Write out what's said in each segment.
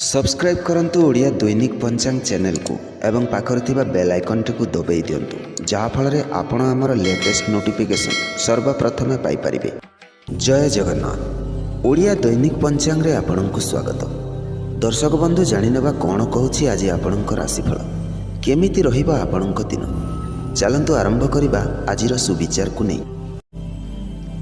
Subscribe करंतु ओडिया दैनिक पंचांग channel को एवं पाखर थिबा बेल आइकन टी को दबाई दियंतु जहा फल आपण आमर लेटेस्ट नोटिफिकेशन सर्वप्रथमे पाई परिबे। जय जगन्नाथ। ओडिया दैनिक पंचांग रे आपनकु स्वागत। दर्शक बंधु जानिनेबा कोन कहूछि आज आपनक राशिफल केमिति रहिबा आपनक दिन। चलंतु आरंभ करिबा आजिर सुविचार को नहीं।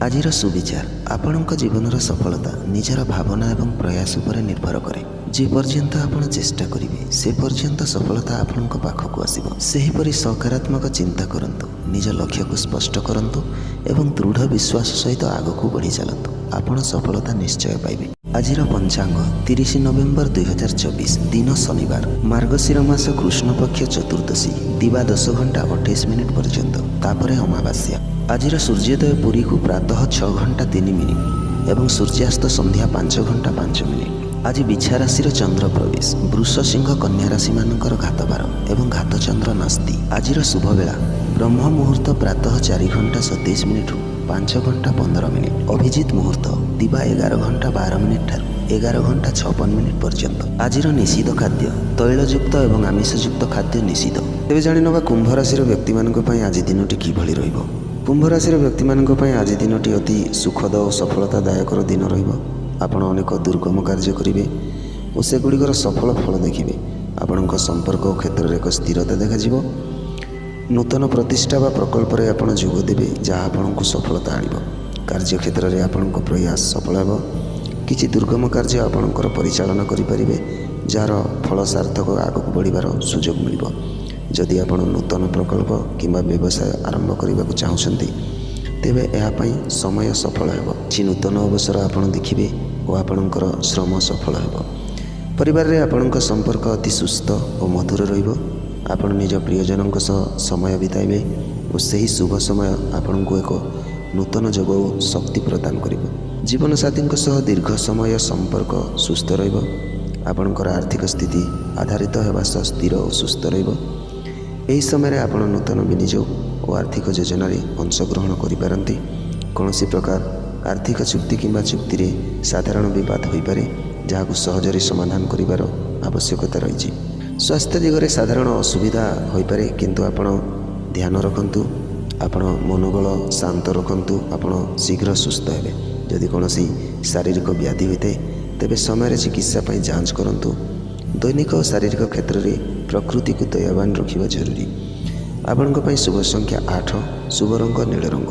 आजिर सुविचार आपणक जीवनर सफलता निजर भावना एवं प्रयास पर निर्भर करे। जे पर्यंत आपण चेष्टा करिवे से पर्यंत सफलता आपणक पाखक आसीबो। सेहिपरि सकारात्मक चिंता करंतु, निज लक्ष्य को स्पष्ट करंतु एवं दृढ़ विश्वास सहित आगकू बढ़ी चलंतु। आपण सफलता निश्चय पाइबे। आजिर पंचांग 30 नवेम्बर 2024 दिन शनिवार, मार्गशीर मास कृष्ण पक्ष चतुर्दशी दिवा 10 घंटा 28 मिनिट पर्यंत, तापरे अमावास्या। आजिर सूर्योदय पुरी को प्रातः 6 घंटा 3 मिनिट एवं सूर्यास्त संध्या 5 घंटा 5 मिनिट। आज बिछा राशि चंद्र प्रवेश, वृष सिंह कन्या राशि मानकर घातबार एवं घात चंद्र नास्ति। आजिर शुभ बेला ब्रह्म मुहूर्त प्रातः 4 घंटा 27 मिनिट 5 घंटा 15 मिनिट। अभिजित मुहूर्त दिवा 11 घंटा 12 मिनिट ठार 11 घंटा 56 मिनिट पर्यंत। आजिर निषिद्ध खाद्य तैलयुक्त एवं आमिषयुक्त खाद्य निषिद्ध। तेज जाणिनवा कुंभ राशि व्यक्ति आज दिनटी किभଳି रहिबो। कुंभ राशि व्यक्ति आज दिनटी अति सुखद और सफलतादायक दिन रहिबो। आपण अनेक दुर्गम कार्य करेंगे और सेगुड़िकर सफल फल देखिए। आपण संपर्क क्षेत्र में एक स्थिरता देखा। नूतन प्रतिष्ठा व प्रकल्प में आप जोगदेवे जहाँ आपण को सफलता आनिब। कार्य क्षेत्र में आपण प्रयास सफल हो। किसी दुर्गम कार्य आपणकर परिचालन करेंगे जार फल सार्थक आगक बढ़िबार सुजोग मिल। जदि आप नूतन प्रकल्प किंबा व्यवसाय आरंभ करने को चाहते तेबे यापाई समय सफल हो। कि नूतन अवसर आपड़ देखिए और आपणकर श्रम सफल हो। परिवार रे आपणक संपर्क अति सुस्थ और मधुर रहिबो। आपण निज प्रियजनों समय बिताइबे और सही शुभ समय आपण को एक नूतन जोग और शक्ति प्रदान करिबो। जीवन साथी दीर्घ समय संपर्क सुस्थ रहिबो। आपणकर आर्थिक स्थिति आधारित होगा सह स्थिर और सुस्थ रहिबो। एही समय आपण नूतन विनियोग और आर्थिक योजन अंशग्रहण करिपारंती। कौनसी प्रकार आर्थिक चुक्ति किंबा चुक्ति रे साधारण विवाद हो पारे जहाँ सहजरे समाधान करिवार आवश्यकता रही। स्वास्थ्य दिगरे साधारण असुविधा हो पारे किंतु आपण ध्यान रखंतु। आपण मनोबल शांत रखंतु। आपण शीघ्र सुस्थ हेबे। जदि कौनसी शारीरिक व्याधि होता है तेबे समय चिकित्सा पई जांच करंतु। दैनिक और शारीरिक क्षेत्र में प्रकृति को दयावान रखिबा जरूरी। आपणक पई शुभ संख्या 8, शुभ रंग नील रंग।